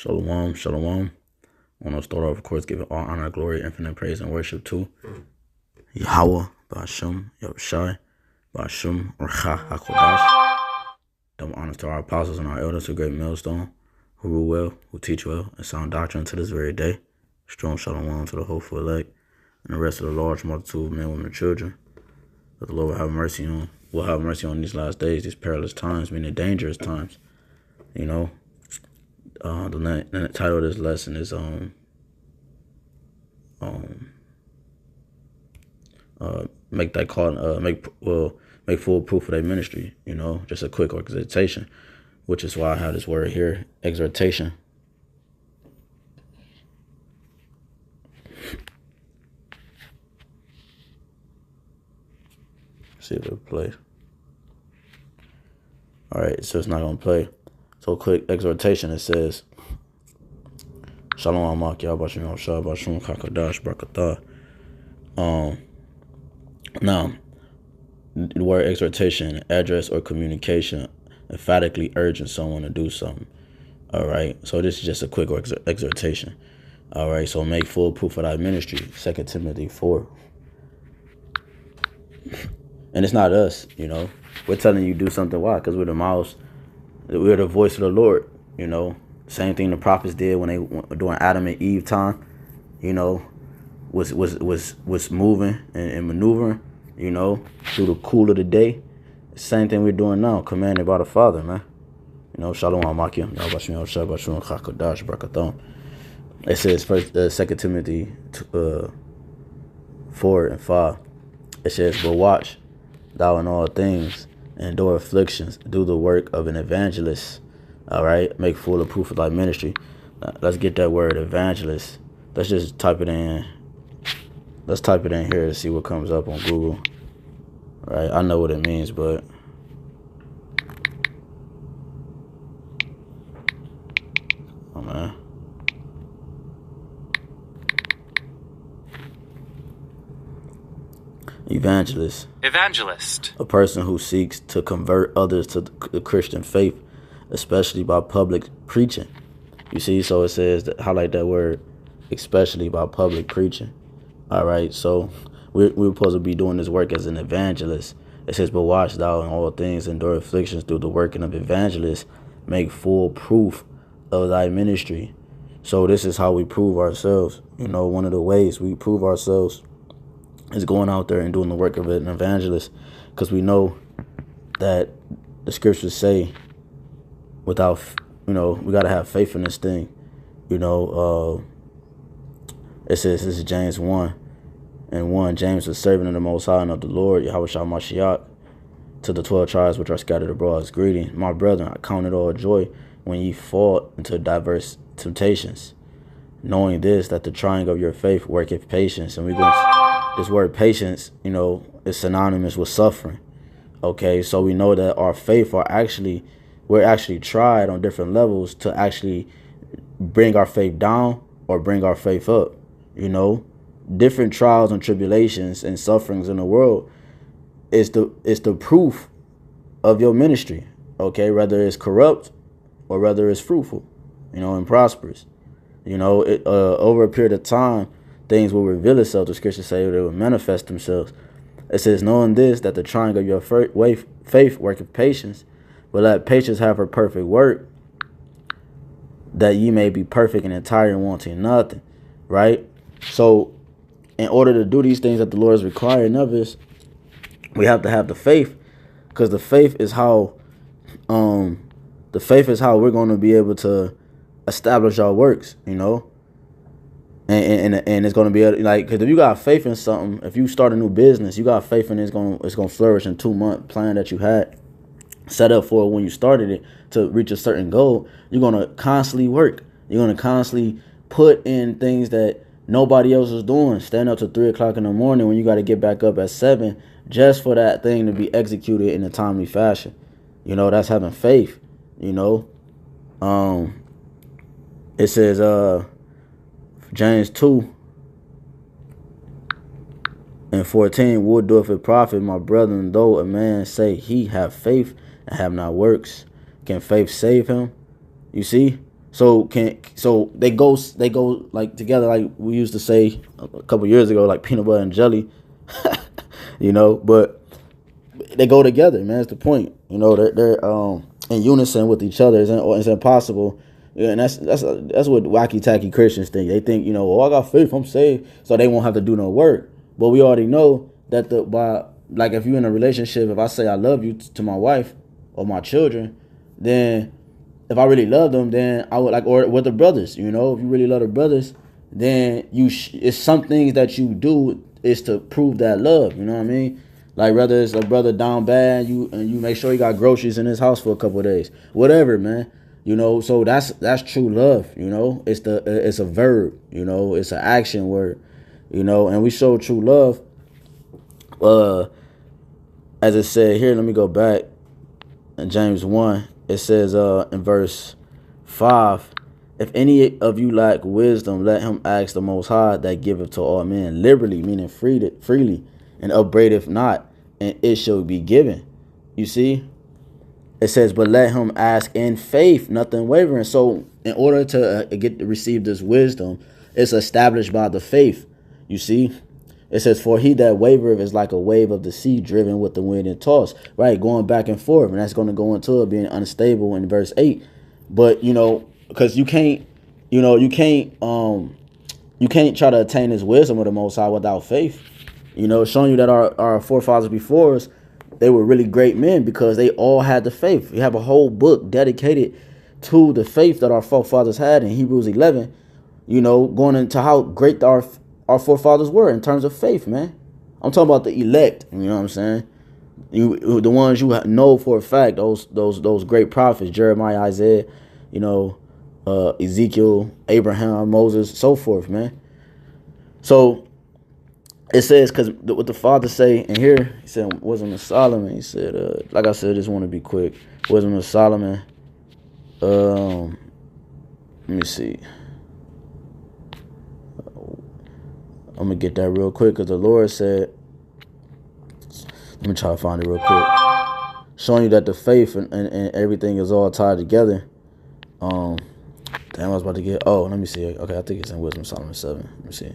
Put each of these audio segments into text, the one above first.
Shalom, shalom. I want to start off, of course, giving all honor, glory, infinite praise, and worship to Yahweh, Ba'ashem, Yahushai, Ba'ashem, Racha, HaKodash. Double honors to our apostles and our elders, a great millstone, who rule well, who teach well, and sound doctrine to this very day. Strong shalom to the hopeful elect, and the rest of the large multitude of men, women, and children, that the Lord will have mercy on these last days, these perilous times, meaning dangerous times. You know, the title of this lesson is make full proof of their ministry. You know, just a quick exhortation, which is why I have this word here, exhortation. See if it'll play. All right, so it's not gonna play. So quick exhortation. It says, Shalom Amak Yahbashim Yahushua Bashum Kakadash Brakatah. Now, the word exhortation, address or communication, emphatically urging someone to do something. All right, so this is just a quick exhortation. All right, so make full proof of thy ministry, 2 Timothy 4. And it's not us, you know. We're telling you do something. Why? Because we're the mouths. We're the voice of the Lord, you know. Same thing the prophets did when they during Adam and Eve time, you know, was moving and maneuvering, you know, through the cool of the day. Same thing we're doing now, commanded by the Father, man. You know, Shalom Amakim, Yahbashim Yahushua Bashum Chakadash Brakathon. It says first 2 Timothy 4 and 5. It says, but watch thou in all things, endure afflictions, do the work of an evangelist. All right, make full proof of thy ministry. Now, let's get that word evangelist. Let's just type it in. Let's type it in here and see what comes up on Google. All right, I know what it means, but oh man. Evangelist. A person who seeks to convert others to the Christian faith, especially by public preaching. You see, so it says that, highlight that word, especially by public preaching. All right, so we're supposed to be doing this work as an evangelist. It says, but watch thou in all things, endure afflictions through the working of evangelists, make full proof of thy ministry. So this is how we prove ourselves. You know, one of the ways we prove ourselves is going out there and doing the work of an evangelist, because we know that the scriptures say without, you know, we got to have faith in this thing. You know, it says, this is James 1 and 1. James, the servant of the Most High and of the Lord, Yahushua Mashiach, to the 12 tribes which are scattered abroad is greeting. My brethren, I count it all joy when ye fall into diverse temptations, knowing this, that the trying of your faith worketh patience. And this word patience, you know, is synonymous with suffering. Okay, so we know that our faith we're actually tried on different levels to actually bring our faith down or bring our faith up. You know, different trials and tribulations and sufferings in the world is the proof of your ministry. Okay, whether it's corrupt or whether it's fruitful, you know, and prosperous. You know, over a period of time, things will reveal itself. The scriptures say they will manifest themselves. It says, knowing this, that the trying of your faith worketh patience, but let patience have her perfect work, that ye may be perfect and entire and wanting nothing. Right? So, in order to do these things that the Lord is requiring of us, we have to have the faith, because the faith is how we're going to be able to establish our works. You know. And it's going to be like, because if you got faith in something, if you start a new business, you got faith in it's going to flourish in 2 month plan that you had set up for when you started it to reach a certain goal. You're going to constantly work. You're going to constantly put in things that nobody else is doing. Stand up to 3 o'clock in the morning when you got to get back up at 7 just for that thing to be executed in a timely fashion. You know, that's having faith. You know, it says James 2 and 14, would doeth it profit, my brethren, though a man say he have faith and have not works, can faith save him? You see? So they go like together, like we used to say a couple years ago, like peanut butter and jelly, you know. But they go together, man. That's the point. You know, they're in unison with each other. It's impossible. Yeah, and that's what wacky tacky Christians think. They think, you know, oh, I got faith, I'm saved, so they won't have to do no work. But we already know that like if you're in a relationship, if I say I love you to my wife or my children, then if I really love them, then I would or with the brothers, you know, if you really love the brothers, then it's some things that you do is to prove that love. You know what I mean? Like whether it's a brother down bad, you make sure he got groceries in his house for a couple of days, whatever, man. You know, so that's true love. You know, it's a verb. You know, it's an action word. You know, and we show true love. As it said here, let me go back in James 1. It says in verse 5, if any of you lack wisdom, let him ask the Most High that giveth to all men liberally, meaning freely, and upbraideth not, and it shall be given. You see? It says, but let him ask in faith, nothing wavering. So in order to receive this wisdom, it's established by the faith. You see? It says, for he that wavereth is like a wave of the sea driven with the wind and tossed. Right, going back and forth. And that's going to go into it being unstable in verse 8. But, you know, because you can't try to attain this wisdom of the Most High without faith. You know, showing you that our forefathers before us, they were really great men because they all had the faith. You have a whole book dedicated to the faith that our forefathers had in Hebrews 11, you know, going into how great our forefathers were in terms of faith, man. I'm talking about the elect, you know what I'm saying? The ones you know for a fact, those great prophets, Jeremiah, Isaiah, you know, Ezekiel, Abraham, Moses, so forth, man. So it says, because what the Father say in here, he said, Wisdom of Solomon. He said, like I said, I just want to be quick. Wisdom of Solomon. Let me see. I'm going to get that real quick because the Lord said, let me try to find it real quick. Showing you that the faith and everything is all tied together. Damn, I was about to get, let me see. Okay, I think it's in Wisdom of Solomon 7. Let me see.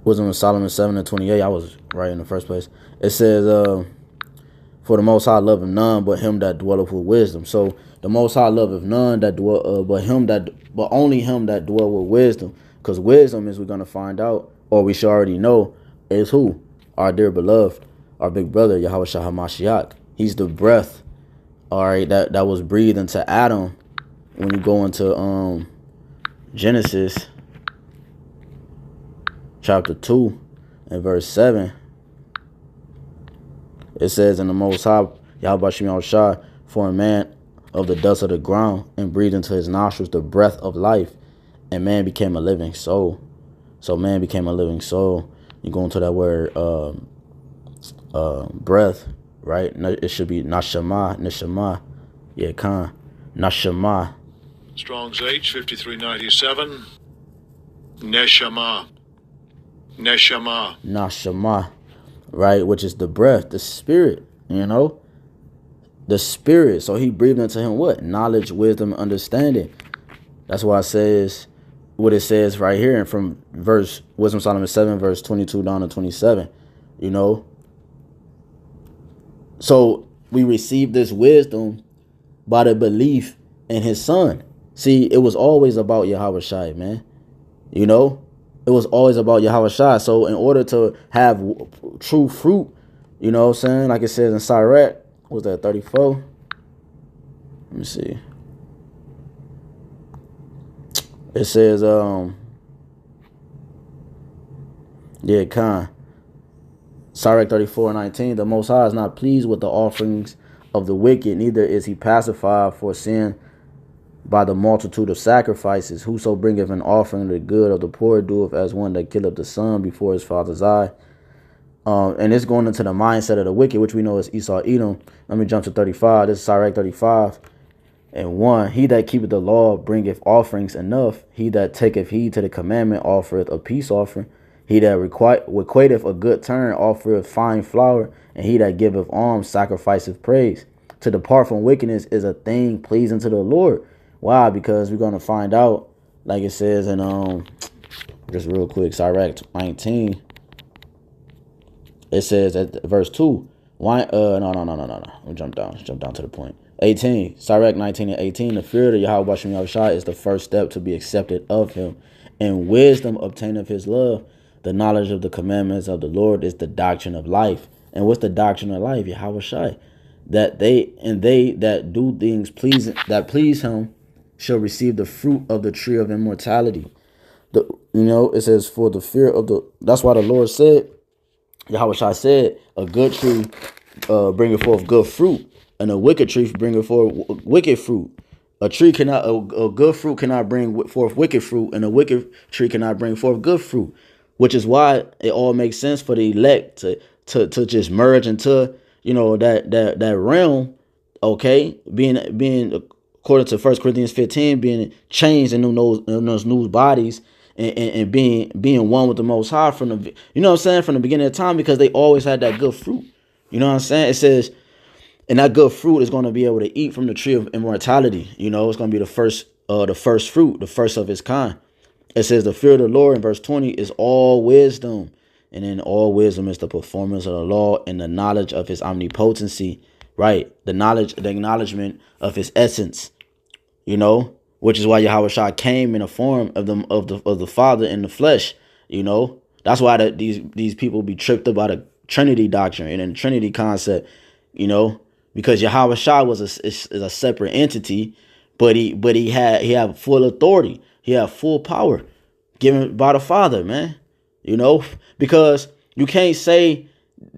Wisdom of Solomon 7:28. I was right in the first place. It says, for the Most High loveth none but him that dwelleth with wisdom. So the Most High loveth none that dwell, but only him that dwell with wisdom. Because wisdom, as we're gonna find out, or we should already know, is who? Our dear beloved, our big brother, Yahweh Shah HaMashiach. He's the breath, all right, that was breathed into Adam. When you go into Genesis chapter 2 and verse 7, it says, in the Most High, Yahweh Shem Shah, for a man of the dust of the ground, and breathed into his nostrils the breath of life, and man became a living soul. So man became a living soul. You go into that word breath, right? It should be neshama, yeah, Khan, neshama. Strong's H 5397. Neshama. Neshama, right? Which is the breath, the spirit, you know? The spirit. So he breathed into him what? Knowledge, wisdom, understanding. That's why it says what it says right here from Wisdom Solomon 7, verse 22 down to 27, you know? So we receive this wisdom by the belief in his son. See, it was always about Yahweh Shai, man. You know? It was always about Yahweh Shai. So in order to have true fruit, you know what I'm saying? Like it says in Sirach, what was that, 34? Let me see. It says, Sirach 34:19, the Most High is not pleased with the offerings of the wicked, neither is he pacified for sin by the multitude of sacrifices. Whoso bringeth an offering of the good of the poor doeth as one that killeth the son before his father's eye. And it's going into the mindset of the wicked, which we know is Esau Edom. Let me jump to 35. This is Sirach 35:1. He that keepeth the law bringeth offerings enough. He that taketh heed to the commandment offereth a peace offering. He that requiteth a good turn offereth fine flour. And he that giveth alms sacrificeth praise. to depart from wickedness is a thing pleasing to the Lord. Why? Because we're gonna find out, like it says in just real quick, Sirach 19. It says at verse 2. Why no. Let me jump down to the point. 18. Sirach 19 and 18. The fear of Yahweh Bashem Yahushua is the first step to be accepted of him. And wisdom obtained of his love. The knowledge of the commandments of the Lord is the doctrine of life. And what's the doctrine of life? Yahweh Shai. That they that do things that please him shall receive the fruit of the tree of immortality. It says for the fear of that's why the Lord said, Yahweh Shai said, a good tree bringeth forth good fruit, and a wicked tree bringeth forth wicked fruit. A good fruit cannot bring forth wicked fruit, and a wicked tree cannot bring forth good fruit. Which is why it all makes sense for the elect to just merge into that realm, okay, being according to 1 Corinthians 15, being changed in those new bodies. And being one with the Most High from the beginning of time, because they always had that good fruit. You know what I'm saying? It says, and that good fruit is going to be able to eat from the tree of immortality. It's going to be the first fruit, the first of its kind. It says the fear of the Lord in verse 20 is all wisdom, and in all wisdom is the performance of the law and the knowledge of his omnipotency. Right, the acknowledgement of his essence. Which is why Yahweh Shai came in the form of the Father in the flesh. That's why these people be tripped up by the Trinity doctrine and the Trinity concept. Because Yahweh Shai is a separate entity, but he had full authority. He had full power given by the Father, man. Because you can't say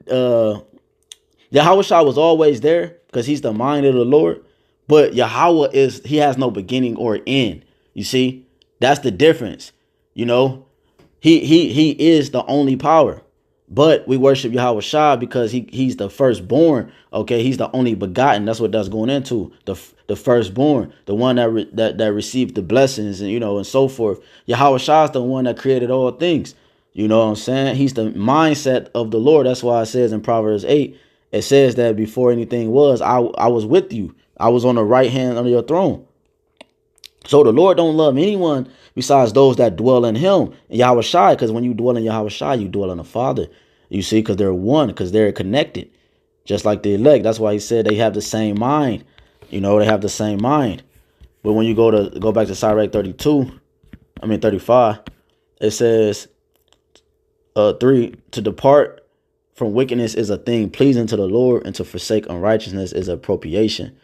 Yahweh Shai was always there because he's the mind of the Lord. But Yahweh he has no beginning or end. You see, that's the difference. He is the only power. But we worship Yahweh Shai because he's the firstborn. Okay, he's the only begotten. That's what that's going into. The firstborn, the one that received the blessings and so forth. Yahweh Shai is the one that created all things. You know what I'm saying? He's the mindset of the Lord. That's why it says in Proverbs 8, it says that before anything was, I was with you. I was on the right hand under your throne. So the Lord don't love anyone besides those that dwell in him, in Yahweh Shai, because when you dwell in Yahweh Shai, you dwell in the Father. You see, because they're one, because they're connected. Just like the elect. That's why he said they have the same mind. They have the same mind. But when you go back to Sirach 35, it says 3, to depart from wickedness is a thing pleasing to the Lord, and to forsake unrighteousness is appropriation.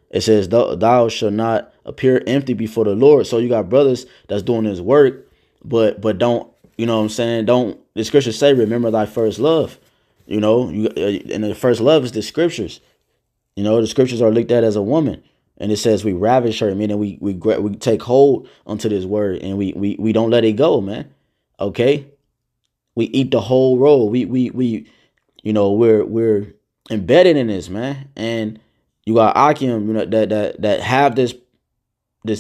It says, thou shalt not appear empty before the Lord. So you got brothers that's doing his work, but don't, don't, the scriptures say, remember thy first love. And the first love is the scriptures. The scriptures are looked at as a woman. And it says we ravish her, meaning we take hold onto this word, and we don't let it go, man. Okay? We eat the whole roll. We're embedded in this, man. And you got Akim, that have this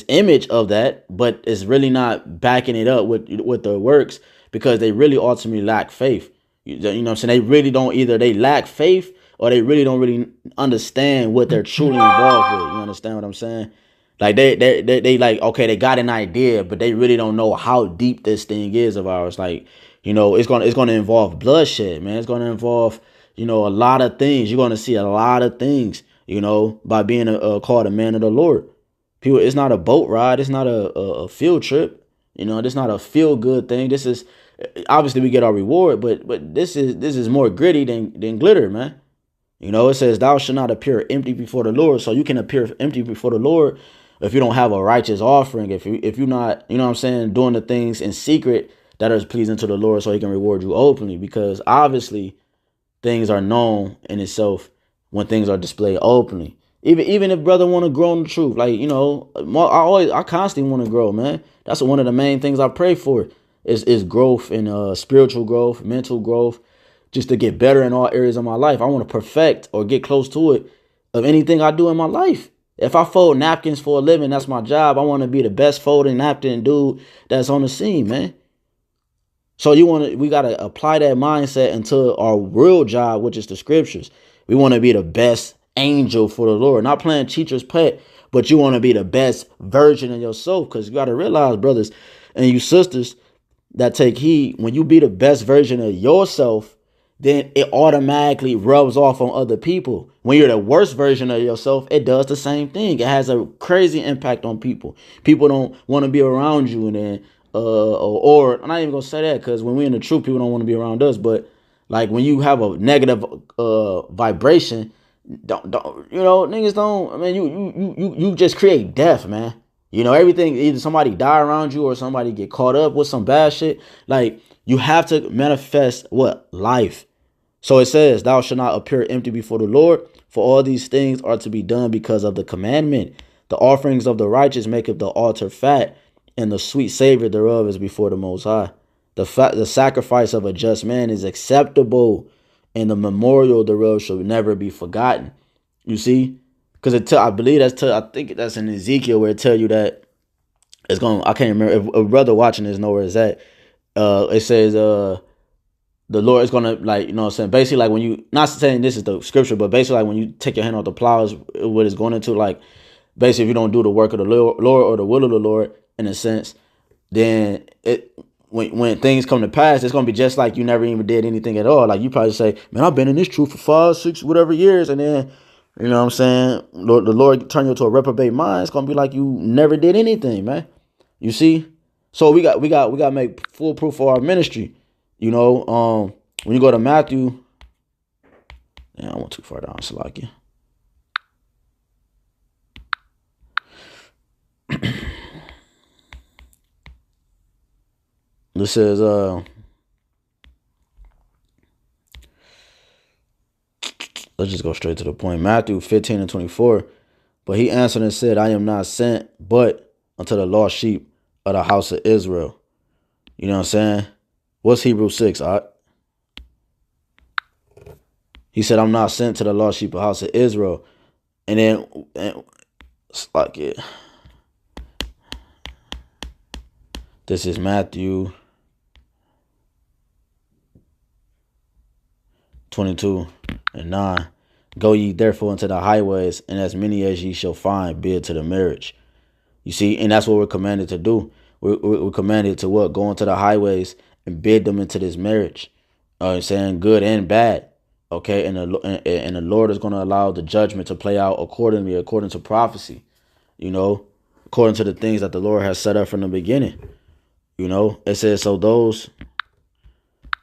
image of that, but it's really not backing it up with the works, because they really ultimately lack faith. You know what I'm saying? They really don't, either they lack faith or they really don't really understand what they're truly involved with. You understand what I'm saying? Like they like, okay, they got an idea, but they really don't know how deep this thing is of ours. Like, it's gonna involve bloodshed, man. It's gonna involve, a lot of things. You're gonna see a lot of things, by being called a man of the Lord. People, it's not a boat ride. It's not a field trip. It's not a feel good thing. This is, obviously we get our reward, but this is more gritty than glitter, man. It says thou shalt not appear empty before the Lord. So you can appear empty before the Lord if you don't have a righteous offering, if you're not, doing the things in secret that are pleasing to the Lord, so he can reward you openly. Because obviously things are known in itself when things are displayed openly. Even if brother want to grow in the truth, like, I constantly want to grow, man. That's one of the main things I pray for is growth, and spiritual growth, mental growth, just to get better in all areas of my life. I want to perfect or get close to it of anything I do in my life. If I fold napkins for a living, that's my job. I want to be the best folding napkin dude that's on the scene, man. So we got to apply that mindset into our real job, which is the scriptures. We want to be the best angel for the Lord, not playing teacher's pet, but you want to be the best version of yourself. Because you got to realize, brothers and you sisters that take heed, when you be the best version of yourself, then it automatically rubs off on other people. When you're the worst version of yourself, it does the same thing. It has a crazy impact on people. People don't want to be around you, and then or I'm not even gonna say that, because when we're in the truth, people don't want to be around us. But like when you have a negative vibration, don't niggas don't. I mean, you just create death, man. Everything, either somebody die around you or somebody get caught up with some bad shit. Like, you have to manifest what? Life. So it says, thou shalt not appear empty before the Lord, for all these things are to be done because of the commandment. The offerings of the righteous maketh the altar fat, and the sweet savor thereof is before the Most High. The sacrifice of a just man is acceptable, and the memorial thereof shall never be forgotten. You see? Because I believe I think that's in Ezekiel, where it tell you that it's going. I can't remember if a brother watching this know where it's at. It says the Lord is gonna, like, what I'm saying, basically, like, when you, not saying this is the scripture, but basically, like, when you take your hand off the plow is what it's going into. Like, basically, if you don't do the work of the Lord or the will of the Lord, in a sense, then when things come to pass, it's gonna be just like you never even did anything at all. Like, you probably say, man, I've been in this truth for 5, 6, whatever years, and then, you know what I'm saying, the Lord turn you into a reprobate mind. It's gonna be like you never did anything, man. You see? So we got to make full proof for our ministry. When you go to Matthew, I went too far down, Salakia. This says, let's just go straight to the point. Matthew 15:24. But he answered and said, I am not sent but unto the lost sheep of the house of Israel. You know what I'm saying? What's Hebrews 6? He said, I'm not sent to the lost sheep of the house of Israel. And then it's like it. This is Matthew 22:9. Go ye therefore into the highways, and as many as ye shall find, bid to the marriage. You see, and that's what we're commanded to do. We're commanded to what? Go into the highways and bid them into this marriage. Saying good and bad. Okay, and the Lord is going to allow the judgment to play out accordingly, according to prophecy. According to the things that the Lord has set up from the beginning. It says, so those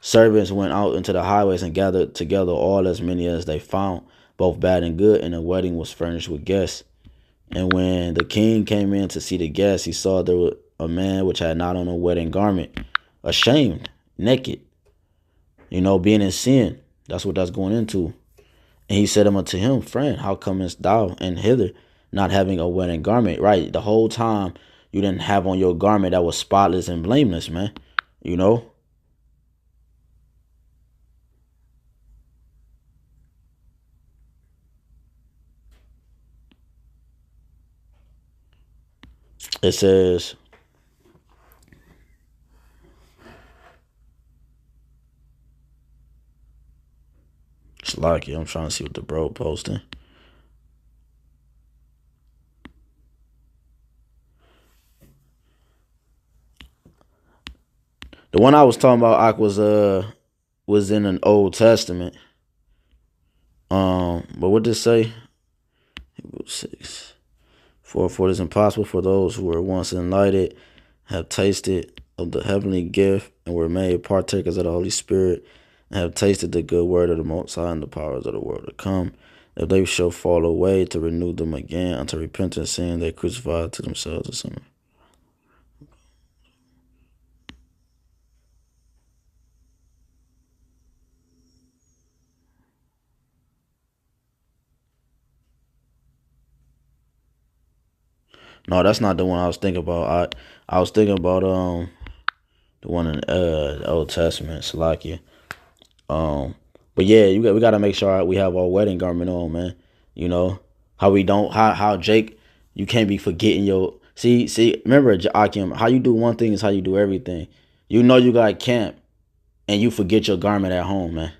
servants went out into the highways and gathered together all as many as they found, both bad and good, and the wedding was furnished with guests. And when the king came in to see the guests, he saw there was a man which had not on a wedding garment, ashamed, naked, being in sin. That's what that's going into. And he said unto him, friend, how comest thou in hither, not having a wedding garment? Right, the whole time you didn't have on your garment that was spotless and blameless, man. It says, it's lucky. I'm trying to see what the bro posting. The one I was talking about, was in an Old Testament. But what did it say? Hebrews 6. For it is impossible for those who were once enlightened, have tasted of the heavenly gift, and were made partakers of the Holy Spirit, and have tasted the good word of the Most High and the powers of the world to come, if they shall fall away, to renew them again unto repentance, seeing they crucify to themselves the sinner. No, that's not the one I was thinking about. I was thinking about the one in the Old Testament, Salakia. But yeah, we gotta make sure we have our wedding garment on, man. How Jake, you can't be forgetting your remember, Akim, how you do one thing is how you do everything. You got camp and you forget your garment at home, man.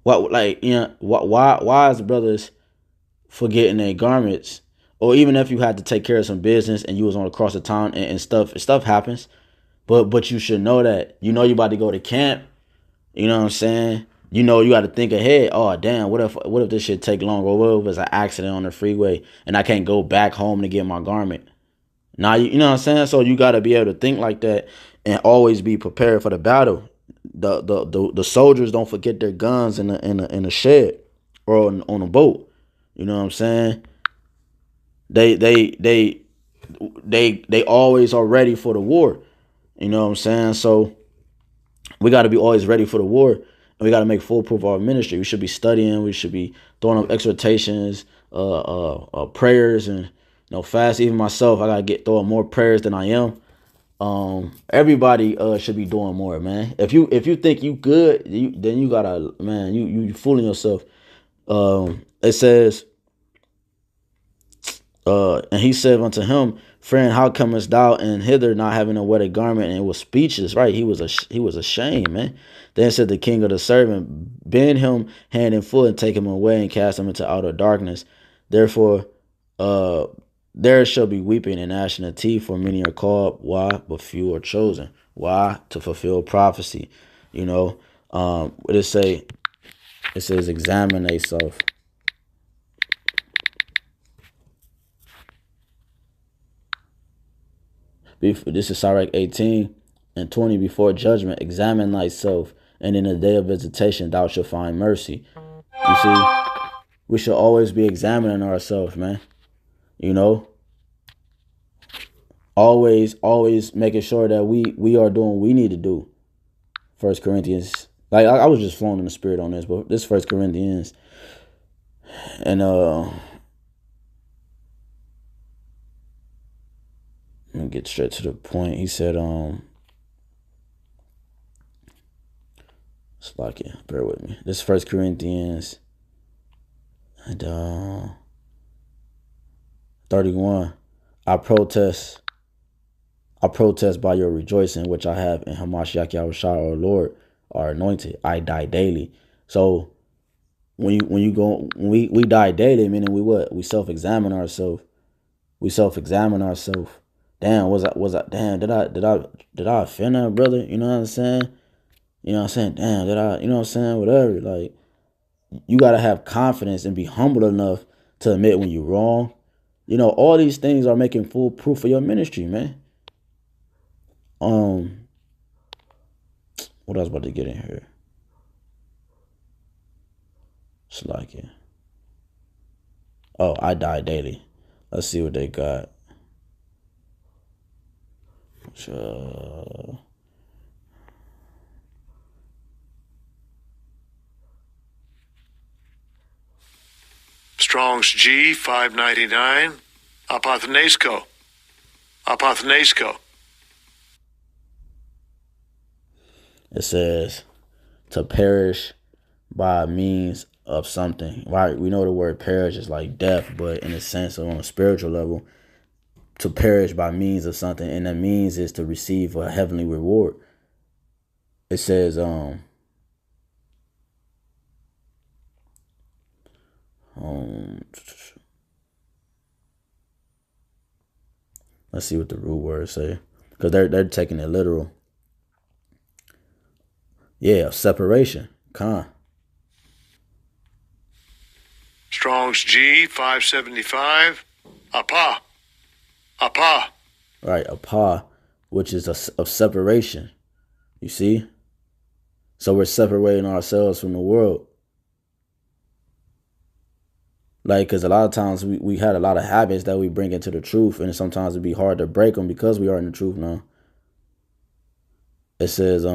Why is brothers forgetting their garments, or even if you had to take care of some business and you was on across the town and stuff happens. But you should know that you about to go to camp. You know what I'm saying? You got to think ahead. Oh damn, what if this shit take long, or what if it's an accident on the freeway and I can't go back home to get my garment? Now you know what I'm saying. So you got to be able to think like that and always be prepared for the battle. The soldiers don't forget their guns in a shed or on a boat. You know what I'm saying? They always are ready for the war. You know what I'm saying? So we got to be always ready for the war, and we got to make full proof of our ministry. We should be studying. We should be throwing up exhortations, prayers, and fast. Even myself, I gotta throwing more prayers than I am. Everybody should be doing more, man. If you think you good, then you gotta, man. You fooling yourself. It says, and he said unto him, friend, how comest thou in hither not having a wedded garment? And it was speechless, right? He was ashamed, man. Then said the king of the servant, bend him hand and foot and take him away and cast him into outer darkness. Therefore, there shall be weeping and gnashing of teeth, for many are called. Why? But few are chosen. Why? To fulfill prophecy. What it say? It says, examine thyself. This is Sirach 18 and 20. Before judgment, examine thyself, and in the day of visitation thou shalt find mercy. You see, we should always be examining ourselves, man. Always making sure that we are doing what we need to do. 1 Corinthians, like I was just flowing in the spirit on this, but this 1 Corinthians, and let me get straight to the point. He said, it's like it. Bear with me. This 1 Corinthians, and 31. I protest by your rejoicing, which I have in Hamashiach Yahushua, our Lord, our anointed. I die daily. So when we die daily, meaning we self-examine ourselves. Damn, damn, did I offend that brother? You know what I'm saying? Damn, did I, whatever. Like, you gotta have confidence and be humble enough to admit when you're wrong. All these things are making full proof of your ministry, man. What I was about to get in here. It's like it. Oh, I die daily. Let's see what they got. Strong's G 599. Apothnesco. It says to perish by means of something. Right? We know the word perish is like death, but in a sense, on a spiritual level, to perish by means of something, and that means is to receive a heavenly reward. It says, let's see what the root words say, because they're taking it literal. Yeah, separation. Strong's G 575. Apa. Right, apa, which is of separation. You see? So we're separating ourselves from the world. Like, because a lot of times we had a lot of habits that we bring into the truth, and sometimes it'd be hard to break them because we are in the truth now. It says,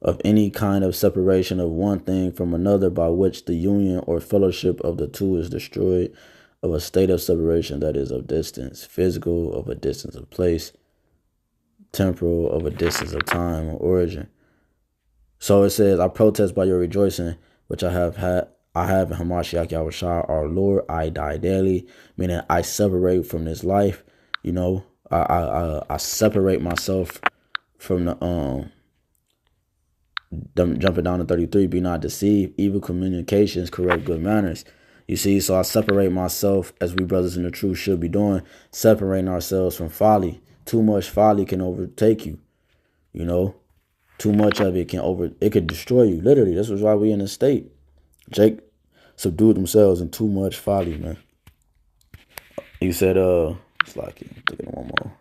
of any kind of separation of one thing from another by which the union or fellowship of the two is destroyed, of a state of separation that is of distance, physical, of a distance of place, temporal, of a distance of time or origin. So it says, I protest by your rejoicing, which I have in Hamashiach Yahushua, our Lord. I die daily, meaning I separate from this life. I separate myself from jumping down to 33, be not deceived. Evil communications corrupt good manners. You see, so I separate myself as we brothers in the truth should be doing, separating ourselves from folly. Too much folly can overtake you. You know, too much of it it could destroy you. Literally, this was why we in this state. Jake subdued themselves in too much folly, man. He said, it's like thinking of one more.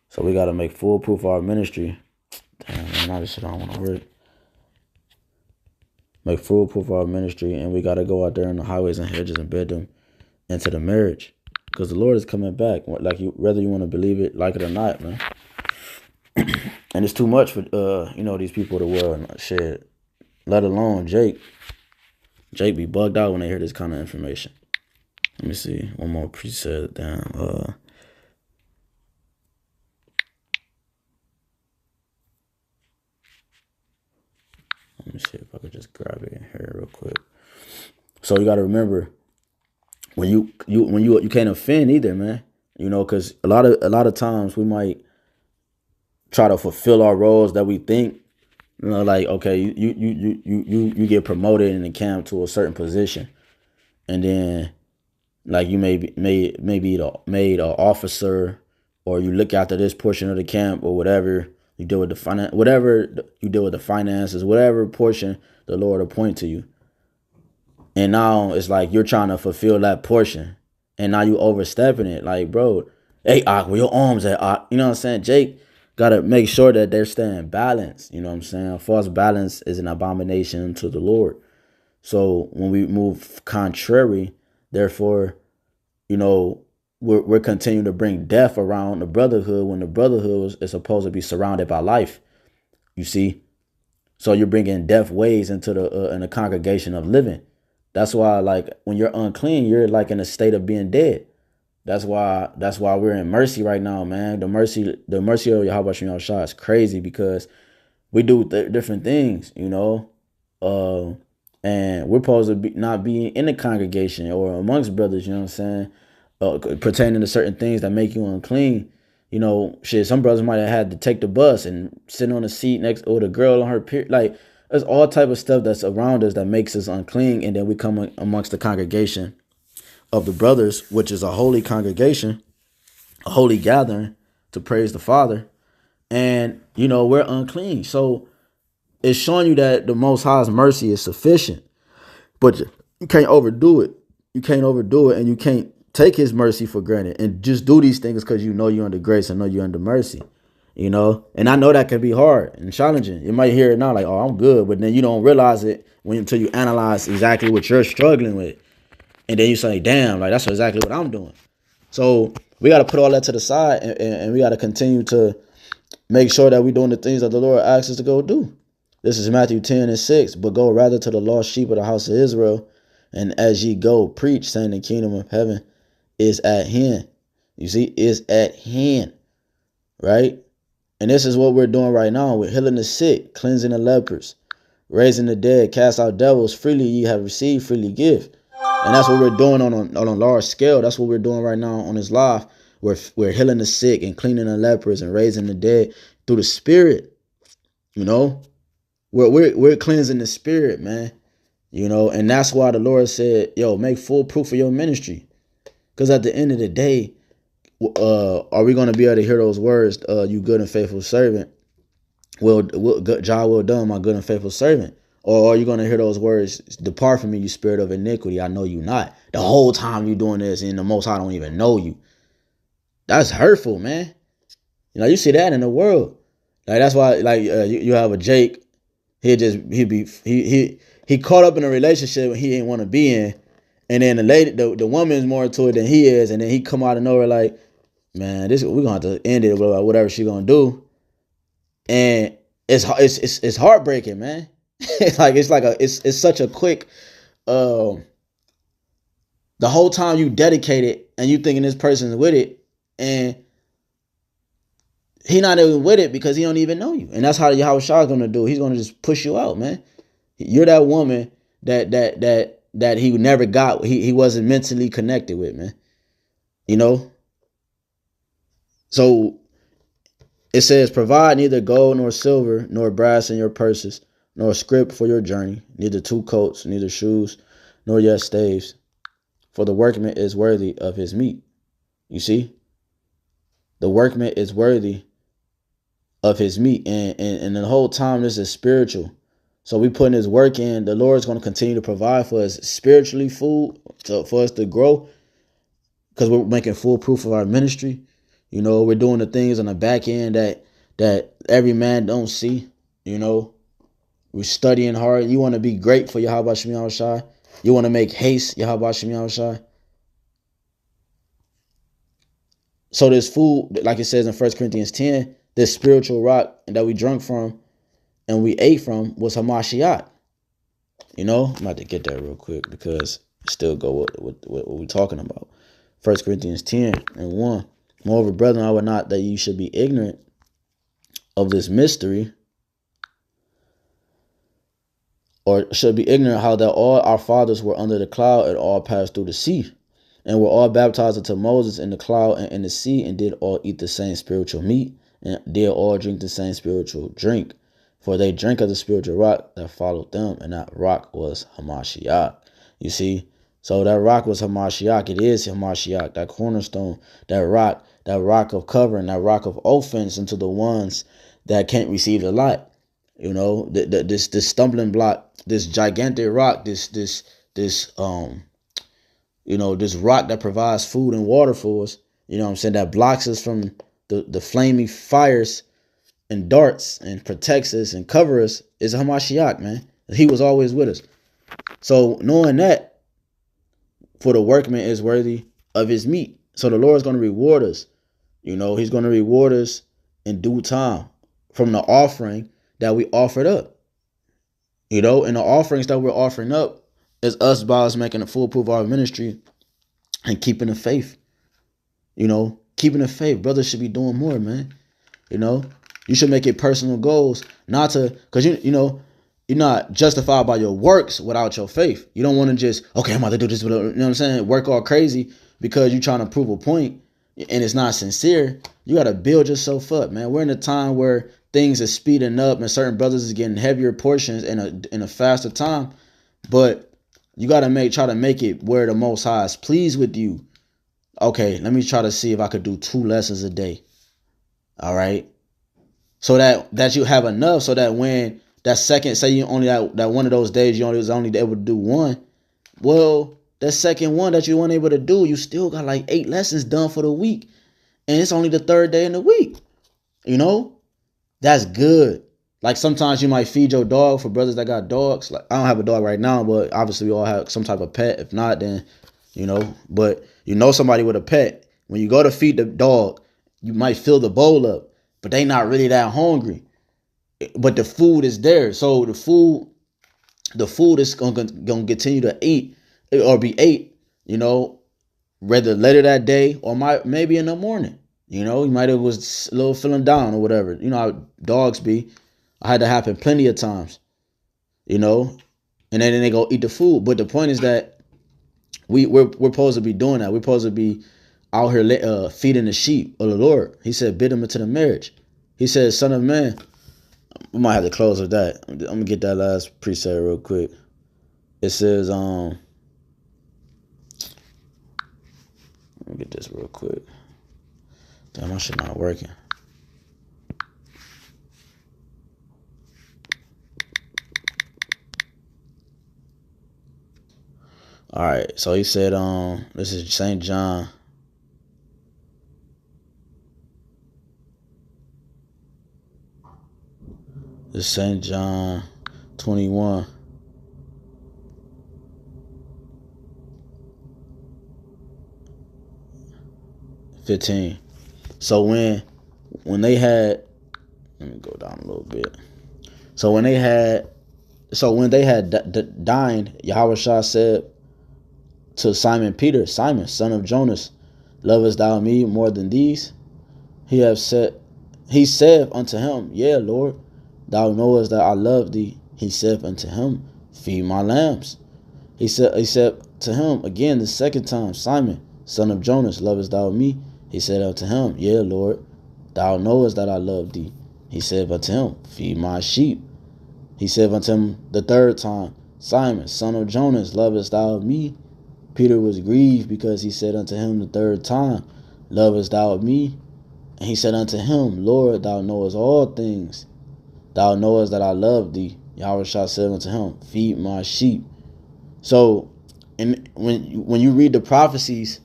So we gotta make full proof of our ministry. Damn, man, all this shit I don't want to read. Make full proof of our ministry, and we gotta go out there in the highways and hedges and bid them into the marriage, because the Lord is coming back. Like whether you want to believe it, like it or not, man. And it's too much for these people of the world. Shit, let alone Jake. Jake be bugged out when they hear this kind of information. Let me see one more preset down. Let me see if I could just grab it in here real quick. So you got to remember, when you can't offend either, man. You know, because a lot of times we might try to fulfill our roles that we think. You know, like, okay, you get promoted in the camp to a certain position, and then like you may be made an officer, or you look after this portion of the camp or whatever. You deal with the finances, whatever portion the Lord appoint to you. And now it's like you're trying to fulfill that portion, and now you overstepping it. Like, bro, hey, where your arms at? You know what I'm saying? Jake gotta make sure that they're staying balanced. You know what I'm saying? False balance is an abomination to the Lord. So when we move contrary, therefore, you know, we're continuing to bring death around the brotherhood when the brotherhood is supposed to be surrounded by life. You see, so you're bringing death ways into the congregation of living. That's why, like, when you're unclean, you're like in a state of being dead. That's why we're in mercy right now, man. The mercy of Yahweh Shem Shah is crazy, because we do different things, you know, and we're supposed to not be in the congregation or amongst brothers. You know what I'm saying? Pertaining to certain things that make you unclean. You know, shit, some brothers might have had to take the bus and sit on the seat next or the girl on her period. Like, there's all type of stuff that's around us that makes us unclean, and then we come amongst the congregation of the brothers, which is a holy congregation, a holy gathering to praise the Father, and you know we're unclean. So it's showing you that the Most High's mercy is sufficient, but you can't overdo it. You can't overdo it, and you can't take His mercy for granted and just do these things because you know you're under grace and know you're under mercy. You know, and I know that can be hard and challenging. You might hear it now like, oh, I'm good, but then you don't realize it until you analyze exactly what you're struggling with. And then you say, damn, like that's exactly what I'm doing. So we got to put all that to the side, and we got to continue to make sure that we're doing the things that the Lord asks us to go do. This is Matthew 10:6. But go rather to the lost sheep of the house of Israel, and as ye go, preach, saying the kingdom of heaven is at hand. You see, is at hand, right? And this is what we're doing right now. We're healing the sick, cleansing the lepers, raising the dead, cast out devils. Freely ye have received, freely give. And that's what we're doing on a large scale. That's what we're doing right now on this live. We're healing the sick and cleaning the lepers and raising the dead through the Spirit. You know, we're cleansing the Spirit, man. You know, and that's why the Lord said, "Yo, make full proof of your ministry," because at the end of the day, are we going to be able to hear those words? You good and faithful servant. Job well done, my good and faithful servant. Or are you going to hear those words, depart from me, you spirit of iniquity, I know you not. The whole time you doing this, and the Most High don't even know you. That's hurtful, man. You know, you see that in the world. Like, that's why, like, you have a Jake, he caught up in a relationship he didn't want to be in. And then the woman's more into it than he is. And then he come out of nowhere like, man, we're going to have to end it with whatever she going to do. And it's heartbreaking, man. It's such a quick, the whole time you dedicated and you thinking this person's with it, and he not even with it because he don't even know you. And that's how Yahweh Shah is gonna do. He's gonna just push you out, man. You're that woman that he never got. He wasn't mentally connected with, man. You know. So It says, provide neither gold nor silver nor brass in your purses, nor a scrip for your journey, neither 2 coats, neither shoes, nor yet staves. For the workman is worthy of his meat. You see? The workman is worthy of his meat. And the whole time this is spiritual. So we putting his work in. The Lord is going to continue to provide for us spiritually food for us to grow, because we're making full proof of our ministry. You know, we're doing the things on the back end that every man don't see. You know, we're studying hard. You want to be great for Yahweh Shem Yahushai. You want to make haste, Yahweh Shem Yahushai. So this food, like it says in 1 Corinthians 10, this spiritual rock that we drunk from and we ate from was Hamashiach. You know, I'm about to get that real quick because it still go with what we're talking about. 1 Corinthians 10 and 1. Moreover, brethren, I would not that you should be ignorant of this mystery, or should be ignorant how that all our fathers were under the cloud and all passed through the sea, and were all baptized into Moses in the cloud and in the sea, and did all eat the same spiritual meat, and did all drink the same spiritual drink. For they drank of the spiritual rock that followed them, and that rock was Hamashiach. You see? So that rock was Hamashiach. It is Hamashiach, that cornerstone, that rock of covering, that rock of offense into the ones that can't receive the light. You know, this stumbling block, this gigantic rock, this rock that provides food and water for us, you know what I'm saying, that blocks us from the flaming fires and darts and protects us and covers us, is Hamashiach, man. He was always with us. So knowing that, for the workman is worthy of his meat. So the Lord is going to reward us. You know, he's going to reward us in due time from the offering that we offered up. You know, and the offerings that we're offering up is us by us making a full proof of our ministry and keeping the faith. You know, keeping the faith. Brothers should be doing more, man. You know, you should make it personal goals, not to, because you know, you're not justified by your works without your faith. You don't want to just, okay, I'm about to do this, you know what I'm saying, work all crazy because you're trying to prove a point and it's not sincere. You got to build yourself up, man. We're in a time where things are speeding up and certain brothers is getting heavier portions in a faster time, but you got to try to make it where the Most High is pleased with you. Okay, let me try to see if I could do 2 lessons a day. All right. So that you have enough, so that when that second, say you only that one of those days you was only able to do 1. Well, that second one that you weren't able to do, you still got like 8 lessons done for the week. And it's only the 3rd day in the week. You know? That's good. Like sometimes you might feed your dog, for brothers that got dogs. Like I don't have a dog right now, but obviously we all have some type of pet. If not, then, you know, but you know somebody with a pet. When you go to feed the dog, you might fill the bowl up, but they not really that hungry. But the food is there. So the food is gonna continue to eat or be ate, you know, whether later that day or maybe in the morning. You know, you might have was a little feeling down or whatever. You know how dogs be. I had to happen plenty of times, you know, and then they go eat the food. But the point is that we're supposed to be doing that. We're supposed to be out here feeding the sheep of the Lord. He said, bid them into the marriage. He said, son of man. We might have to close with that. I'm gonna get that last precept real quick. It says, let me get this real quick. Damn, my shit not working. All right, so he said, this is St. John. This is St. John 21. $15. So when they had, let me go down a little bit. So when they had dined, Yahushua said to Simon Peter, Simon, son of Jonas, lovest thou me more than these? He said unto him, yeah, Lord, thou knowest that I love thee. He said unto him, feed my lambs. He said to him again the 2nd time, Simon, son of Jonas, lovest thou me? He said unto him, yeah, Lord, thou knowest that I love thee. He said unto him, feed my sheep. He said unto him the third time, Simon, son of Jonas, lovest thou me? Peter was grieved because he said unto him the third time, lovest thou me? And he said unto him, Lord, thou knowest all things. Thou knowest that I love thee. Yahweh said unto him, feed my sheep. So, and when you read the prophecies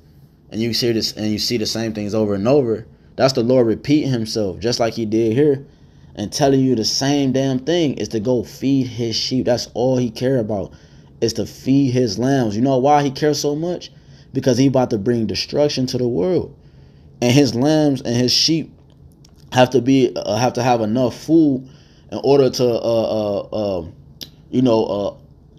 and you see this and you see the same things over and over, that's the Lord repeating himself, just like he did here, and telling you the same damn thing is to go feed his sheep. That's all he care about, is to feed his lambs. You know why he cares so much? Because he about to bring destruction to the world, and his lambs and his sheep have to have enough food in order to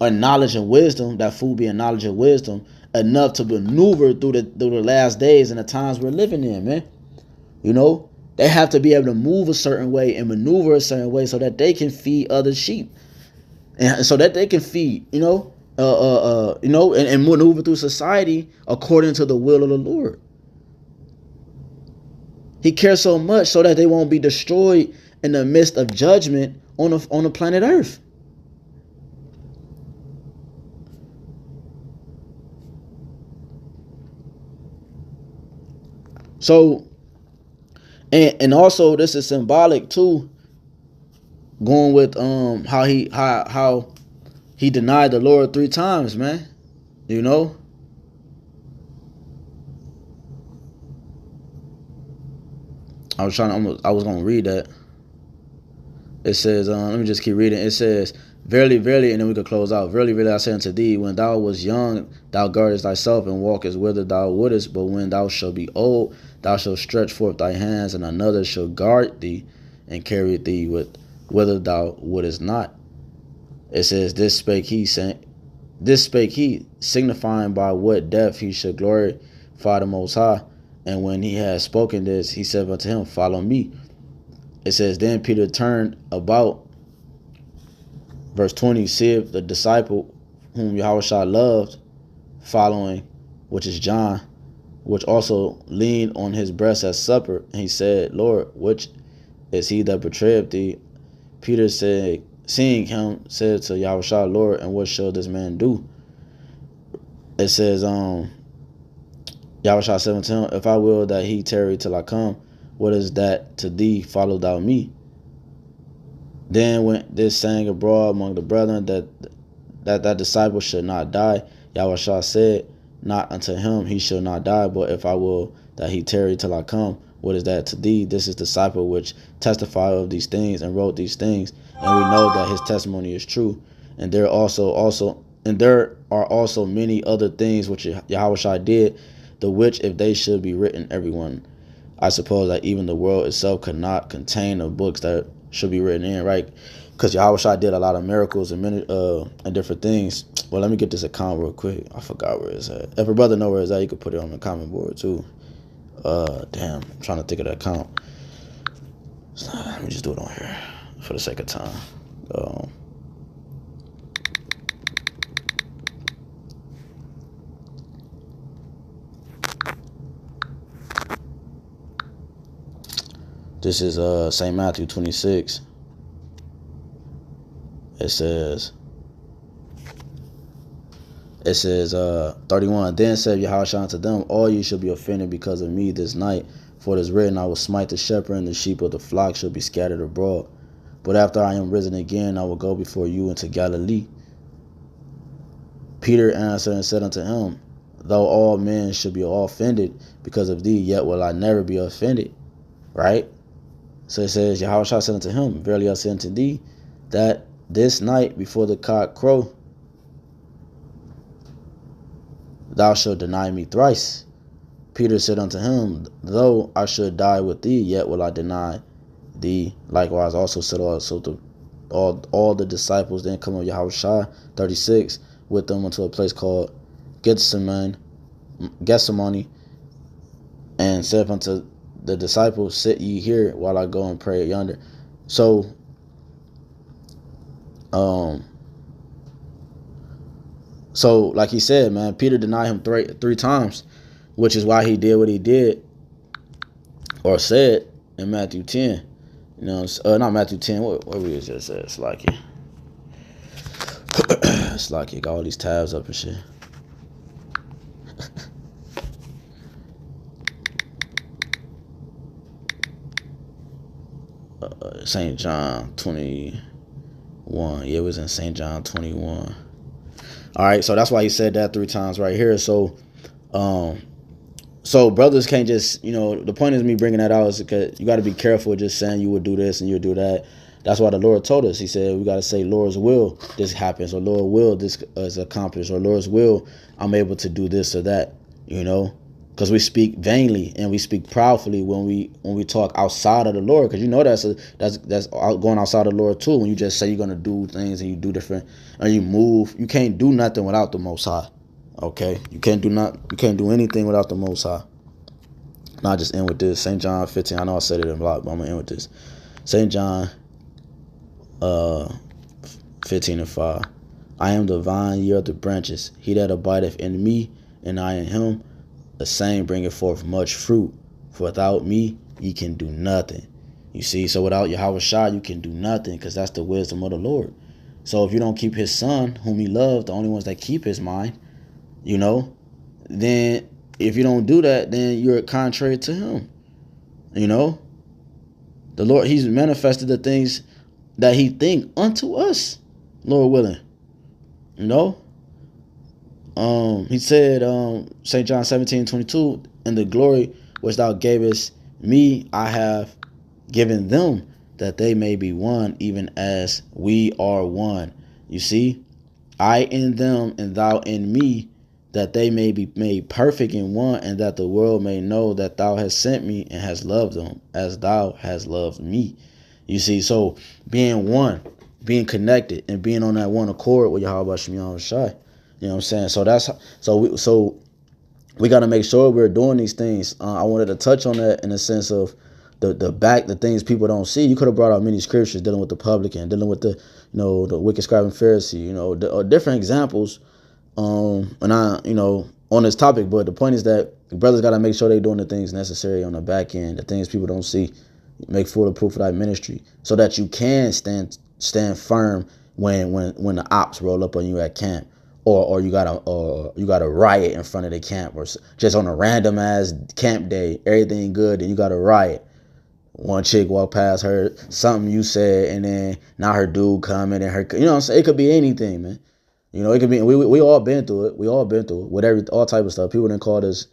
a knowledge and wisdom. That food being knowledge and wisdom enough to maneuver through the last days and the times we're living in, man. You know, they have to be able to move a certain way and maneuver a certain way so that they can feed other sheep, and so that they can feed, and maneuver through society according to the will of the Lord. He cares so much so that they won't be destroyed in the midst of judgment on the planet Earth. So, and also this is symbolic too, going with how he denied the Lord 3 times, man. You know? I was gonna read that. It says, let me just keep reading. It says, verily, verily, and then we could close out. Verily, verily, I say unto thee, when thou wast young, thou guardest thyself and walkest whither thou wouldest. But when thou shalt be old, thou shalt stretch forth thy hands, and another shall guard thee and carry thee whither thou wouldest not. It says, this spake he, signifying by what death he should glorify the Most High. And when he had spoken this, he said unto him, follow me. It says, then Peter turned about, verse 20, seeth the disciple whom Yahushua loved following, which is John, which also leaned on his breast at supper. And he said, Lord, which is he that betrayed thee? Peter said, seeing him, said to Yahushua, Lord, and what shall this man do? It says, Yahushua said unto him, if I will that he tarry till I come, what is that to thee? Follow thou me. Then went this saying abroad among the brethren, that disciple should not die. Yahushua said not unto him, he shall not die, but if I will that he tarry till I come, what is that to thee? This is disciple which testified of these things and wrote these things, and we know that his testimony is true. And there are also many other things which Yahushua did, the which if they should be written, everyone, I suppose that even the world itself could not contain the books that should be written in, right? Because Yahushua did a lot of miracles and many and different things. Well, let me get this account real quick. I forgot where it's at. If a brother know where it's at, you could put it on the comment board too. Damn, I'm trying to think of the account. Let me just do it on here for the sake of time. This is St. Matthew 26. It says 31. Then said Yahushua unto them, all ye shall be offended because of me this night. For it is written, I will smite the shepherd, and the sheep of the flock shall be scattered abroad. But after I am risen again, I will go before you into Galilee. Peter answered and said unto him, though all men should be offended because of thee, yet will I never be offended. Right? So it says, Yahushua said unto him, verily I say unto thee, that this night before the cock crow, thou shalt deny me thrice. Peter said unto him, though I should die with thee, yet will I deny thee. Likewise also said all the disciples. Then come of Yahushua, 36, with them unto a place called Gethsemane, and said unto the disciples, sit ye here while I go and pray yonder. So like he said, man, Peter denied him three times, which is why he did what he did or said in Matthew 10. You know, not Matthew 10. What we just said? It's like it. It's like it got all these tabs up and shit. St. John 21. Yeah, it was in St. John 21. All right, so that's why he said that 3 times right here. So brothers can't just, the point is me bringing that out is because you got to be careful just saying you would do this and you would do that. That's why the Lord told us. He said we got to say, Lord's will, this happens, or Lord will, this is accomplished, or Lord's will, I'm able to do this or that, because we speak vainly and we speak proudly when we talk outside of the Lord, because that's going outside of the Lord too. When you just say you're gonna do things and you do different and you move, you can't do nothing without the Most High. Okay, you can't do anything without the Most High. Not just end with this. St. John 15. I know I said it a lot, but I'm gonna end with this. St. John 15:5. I am the vine, ye are the branches. He that abideth in me, and I in him, the same bringeth forth much fruit. For without me, ye can do nothing. You see, so without Yahweh Shai, you can do nothing, because that's the wisdom of the Lord. So if you don't keep his son, whom he loved, the only ones that keep his mind, then if you don't do that, then you're contrary to him. The Lord, he's manifested the things that he think unto us, Lord willing. He said, St. John 17:22, and the glory which thou gavest me, I have given them, that they may be one, even as we are one. You see, I in them and thou in me, that they may be made perfect in one, and that the world may know that thou hast sent me and hast loved them as thou hast loved me. You see, so being one, being connected, and being on that one accord with Yahweh Shem Shai. You know what I'm saying? So we got to make sure we're doing these things. I wanted to touch on that in the sense of the things people don't see. You could have brought out many scriptures dealing with the publican, dealing with the wicked scribe and Pharisee, different examples. And on this topic, but the point is that the brothers got to make sure they're doing the things necessary on the back end, the things people don't see. Make full proof of that ministry, so that you can stand firm when the ops roll up on you at camp, or you got a riot in front of the camp, or just on a random ass camp day, everything good, and you got a riot. One chick walked past her, something you said, and then now her dude coming and her, what I'm saying? It could be anything, man. It could be. We all been through it. We all been through it with all type of stuff. People done called us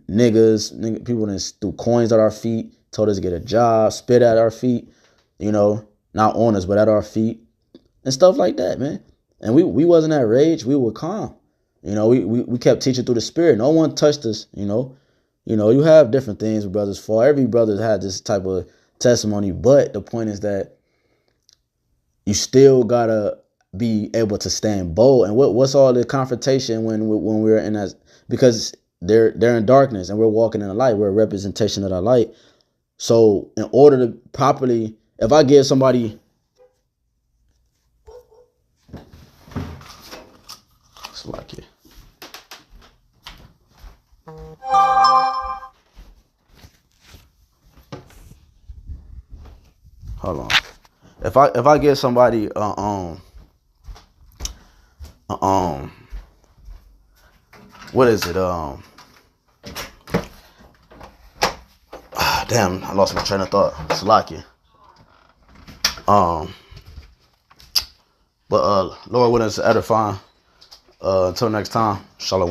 niggas. People done threw coins at our feet, told us to get a job, spit at our feet. Not on us, but at our feet, and stuff like that, man. And we wasn't at rage. We were calm. We kept teaching through the Spirit. No one touched us. You have different things where brothers fall. Every brother had this type of testimony, but the point is that you still gotta be able to stand bold. And what's all the confrontation when we're in that? Because they're in darkness and we're walking in the light. We're a representation of that light. So in order to properly, if I give somebody, it's like it. Hold on. If I give somebody what is it? Damn, I lost my train of thought. Salakia. But Lord willing, it's edifying. Until next time, shalom.